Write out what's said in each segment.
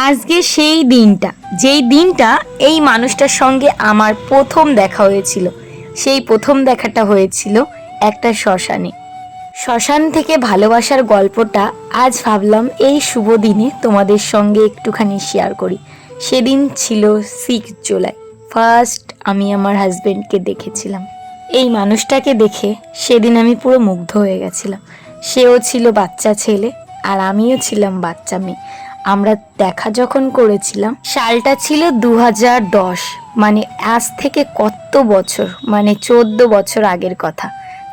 আজকে সেই দিনটা, যেই দিনটা এই মানুষটার সঙ্গে আমার প্রথম দেখা হয়েছিল। সেই প্রথম দেখাটা হয়েছিল একটা শ্মশানে। শ্মশান থেকে ভালোবাসার গল্পটা আজ ভাবলাম এই শুভ দিনে তোমাদের সঙ্গে একটুখানি শেয়ার করি। সেদিন ছিল 6 জুলাই। ফার্স্ট আমি আমার হাজবেন্ডকে দেখেছিলাম। এই মানুষটাকে দেখে সেদিন আমি পুরো মুগ্ধ হয়ে গেছিলাম। সেও ছিল বাচ্চা ছেলে আর আমিও ছিলাম বাচ্চা মেয়ে। আমরা দেখা যখন করেছিলাম সালটা ছিল 2010, মানে আজ থেকে কত বছর, মানে 14 বছর আগের কথা।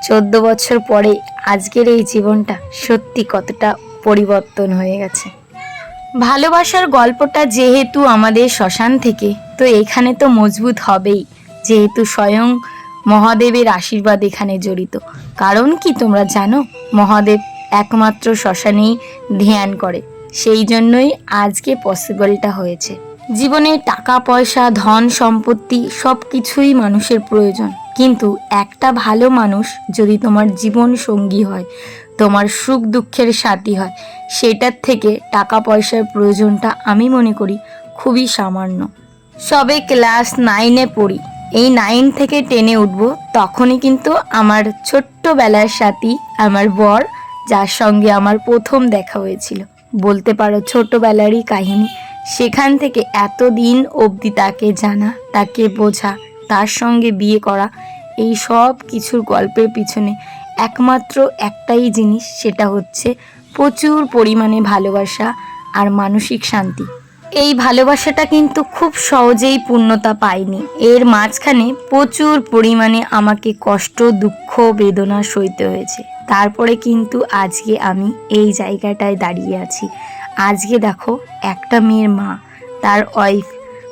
14 বছর পরে আজকের এই জীবনটা সত্যি কতটা পরিবর্তন হয়ে গেছে। ভালোবাসার গল্পটা যেহেতু আমাদের শ্মশান থেকে, তো এখানে তো মজবুত হবেই, যেহেতু স্বয়ং মহাদেবের আশীর্বাদ এখানে জড়িত। কারণ কি তোমরা জানো, মহাদেব একমাত্র শ্মশানেই ধ্যান করে, সেই জন্যই আজকে পসিবলটা হয়েছে। জীবনে টাকা পয়সা ধন সম্পত্তি সব কিছুই মানুষের প্রয়োজন, কিন্তু একটা ভালো মানুষ যদি তোমার জীবন সঙ্গী হয়, তোমার সুখ দুঃখের সাথী হয়, সেটার থেকে টাকা পয়সার প্রয়োজনটা আমি মনে করি খুবই সামান্য। সবে ক্লাস 9-এ পড়ি, এই 9 থেকে 10-এ উঠবো, তখনই কিন্তু আমার ছোট্টবেলার সাথী আমার বর, যার সঙ্গে আমার প্রথম দেখা হয়েছিল, বলতে পারো ছোটবেলারই কাহিনী। সেখান থেকে এতদিন অবধি তাকে জানা, তাকে বোঝা, তার সঙ্গে বিয়ে করা, এই সব কিছুর গল্পের পিছনে একমাত্র একটাই জিনিস, সেটা হচ্ছে প্রচুর পরিমাণে ভালোবাসা আর মানসিক শান্তি। এই ভালোবাসাটা কিন্তু খুব সহজেই পূর্ণতা পায়নি, এর মাঝখানে প্রচুর পরিমাণে আমাকে কষ্ট দুঃখ বেদনা সইতে হয়েছে। তারপরে কিন্তু আজকে আমি এই জায়গাটায় দাঁড়িয়ে আছি। আজকে দেখো, একটা মেয়ের মা, তার ওয়াইফ,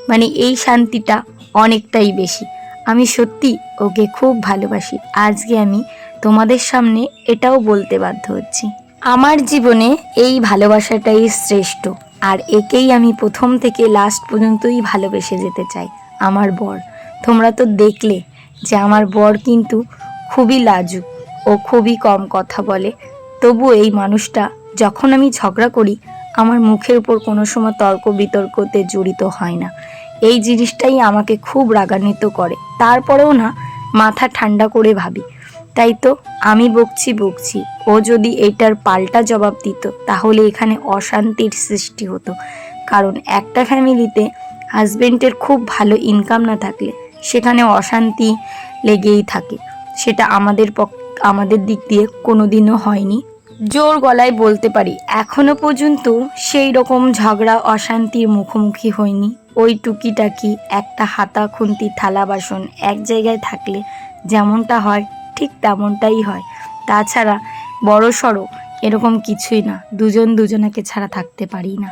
মানে এই শান্তিটা অনেকটাই বেশি। আমি সত্যি ওকে খুব ভালোবাসি। আজকে আমি তোমাদের সামনে এটাও বলতে বাধ্য হচ্ছি, আমার জীবনে এই ভালোবাসাটাই শ্রেষ্ঠ, আর একেই আমি প্রথম থেকে লাস্ট পর্যন্তই ভালোবেসে যেতে চাই। আমার বর, তোমরা তো দেখলে যে আমার বর কিন্তু খুবই লাজুক, ও খুবই কম কথা বলে। তবু এই মানুষটা, যখন আমি ঝগড়া করি, আমার মুখের উপর কোনো সময় তর্ক বিতর্কতে জড়িত হয় না। এই জিনিসটাই আমাকে খুব রাগান্বিত করে। তারপরেও না, মাথা ঠান্ডা করে ভাবি, তাই তো আমি বকছি, ও যদি এটার পাল্টা জবাব দিত, তাহলে এখানে অশান্তির সৃষ্টি হতো। কারণ একটা ফ্যামিলিতে হাজবেন্ডের খুব ভালো ইনকাম না থাকলে সেখানে অশান্তি লেগেই থাকে। সেটা আমাদের দিক দিয়ে কোনোদিনও হয়নি। জোর গলায় বলতে পারি, এখনো পর্যন্ত সেই রকম ঝগড়া অশান্তির মুখোমুখি হয়নি। ওই টুকিটাকি একটা হাতা খুন্তি থালা বাসন এক জায়গায় থাকলে যেমনটা হয় ঠিক তেমনটাই হয়। তাছাড়া বড় সড়ো এরকম কিছুই না, দুজন দুজনাকে ছাড়া থাকতে পারি না।